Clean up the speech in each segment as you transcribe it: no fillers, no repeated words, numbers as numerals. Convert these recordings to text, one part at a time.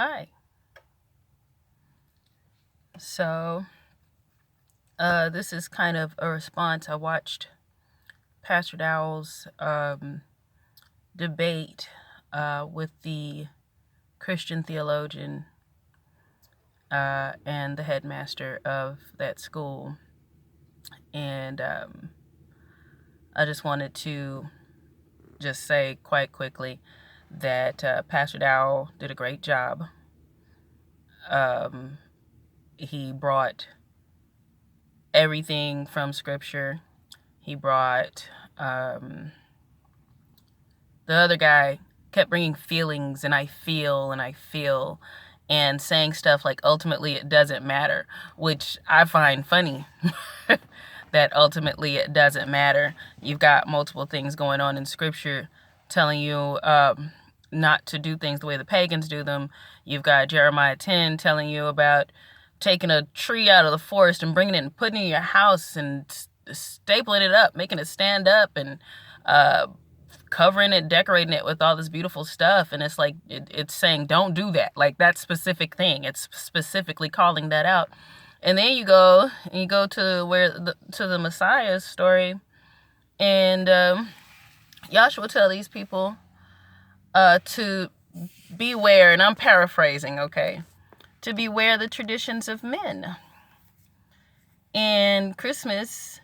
Hi. So, this is kind of a response. I watched Pastor Dowell's debate with the Christian theologian and the headmaster of that school. And I just wanted to just say quite quickly that Pastor Dowell did a great job. He brought everything from Scripture. He brought the other guy kept bringing feelings and I feel and saying stuff like ultimately it doesn't matter, which I find funny. That ultimately it doesn't matter. You've got multiple things going on in Scripture telling you not to do things the way the pagans do them. You've got Jeremiah 10 telling you about taking a tree out of the forest and bringing it and putting it in your house and stapling it up, making it stand up, and covering it, decorating it with all this beautiful stuff. And it's like it's saying don't do that, like that specific thing. It's specifically calling that out. And then you go to the Messiah's story, and Yahshua tell these people to beware, and I'm paraphrasing, okay, to beware the traditions of men. And Christmas,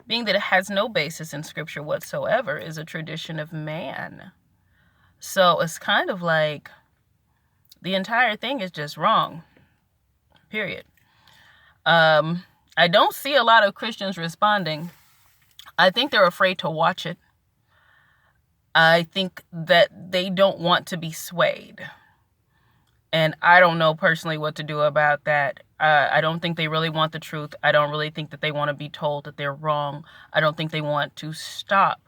being that it has no basis in Scripture whatsoever, is a tradition of man. So it's kind of like the entire thing is just wrong, period. I don't see a lot of Christians responding. I think they're afraid to watch it. I think that they don't want to be swayed. And I don't know personally what to do about that. I don't think they really want the truth. I don't really think that they want to be told that they're wrong. I don't think they want to stop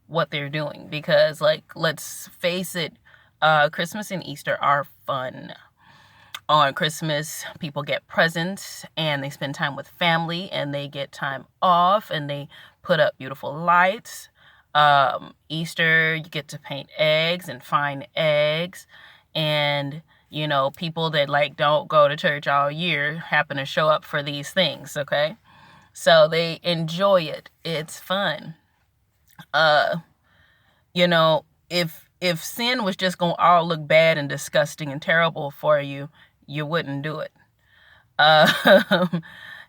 what they're doing because, like, let's face it, Christmas and Easter are fun. On Christmas, people get presents and they spend time with family and they get time off and they put up beautiful lights. Easter, you get to paint eggs and find eggs, and you know, people that like don't go to church all year happen to show up for these things, okay? So they enjoy it. It's fun. You know, if sin was just going to all look bad and disgusting and terrible for you, you wouldn't do it.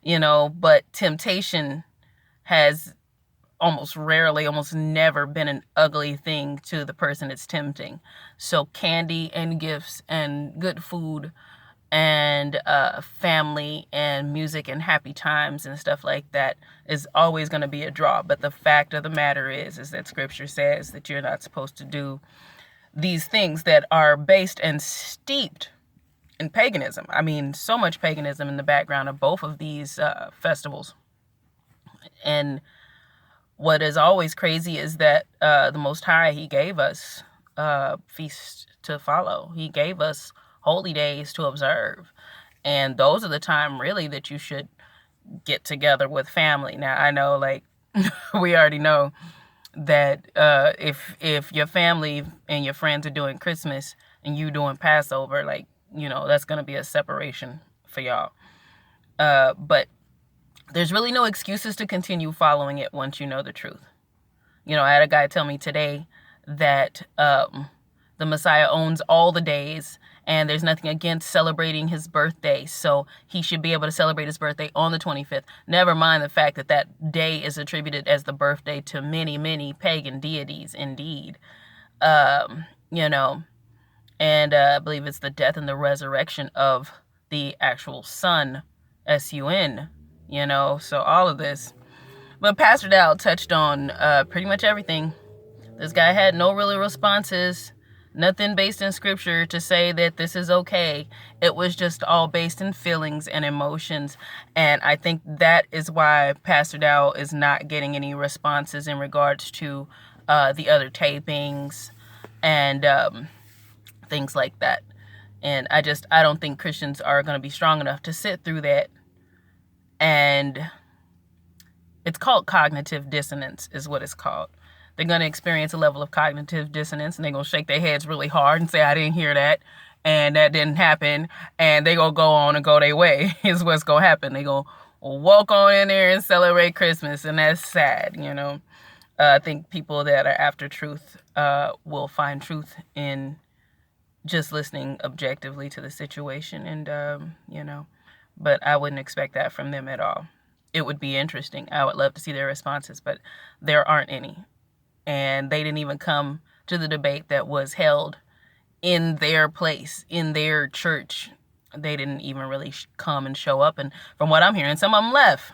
You know, but temptation has almost never been an ugly thing to the person it's tempting. So candy and gifts and good food and family and music and happy times and stuff like that is always going to be a draw. But the fact of the matter is that Scripture says that you're not supposed to do these things that are based and steeped in paganism. I mean, so much paganism in the background of both of these festivals. And what is always crazy is that the Most High, He gave us feasts to follow. He gave us holy days to observe. And those are the time really that you should get together with family. Now, I know, like, we already know that if your family and your friends are doing Christmas and you doing Passover, like, you know, that's going to be a separation for y'all. But there's really no excuses to continue following it once you know the truth. You know, I had a guy tell me today that the Messiah owns all the days and there's nothing against celebrating his birthday. So he should be able to celebrate his birthday on the 25th. Never mind the fact that that day is attributed as the birthday to many, many pagan deities indeed. You know, and I believe it's the death and the resurrection of the actual Son, S-U-N. You know, so all of this. But Pastor Dowell touched on pretty much everything. This guy had no really responses, nothing based in Scripture to say that this is okay. It was just all based in feelings and emotions. And I think that is why Pastor Dowell is not getting any responses in regards to the other tapings and things like that. And I don't think Christians are going to be strong enough to sit through that. And it's called cognitive dissonance is what it's called. They're going to experience a level of cognitive dissonance and they're going to shake their heads really hard and say, I didn't hear that. and that didn't happen, and they gonna go on and go their way is what's gonna happen. They gonna walk on in there and celebrate Christmas, and that's sad, you know. I think people that are after truth will find truth in just listening objectively to the situation, and you know, but I wouldn't expect that from them at all. It would be interesting. I would love to see their responses, but there aren't any, and they didn't even come to the debate that was held in their place, in their church. They didn't even really come and show up, and from what I'm hearing, some of them left.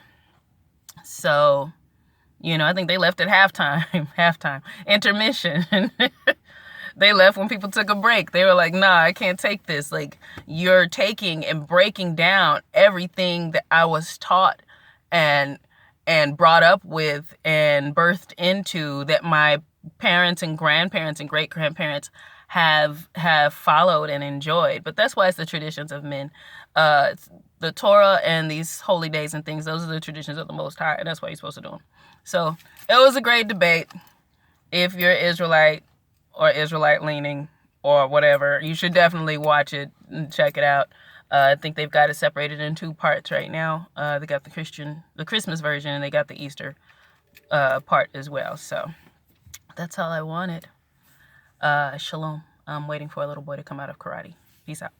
So, you know, I think they left at halftime, intermission. They left when people took a break. They were like, nah, I can't take this. Like, you're taking and breaking down everything that I was taught and brought up with and birthed into, that my parents and grandparents and great grandparents have followed and enjoyed. But that's why it's the traditions of men. The Torah and these holy days and things, those are the traditions of the Most High, and that's why you're supposed to do them. So it was a great debate. If you're Israelite or Israelite leaning or whatever, you should definitely watch it and check it out. I think they've got it separated in 2 parts right now. They got the Christmas version, and they got the Easter part as well. So that's all I wanted. Shalom. I'm waiting for a little boy to come out of karate. Peace out.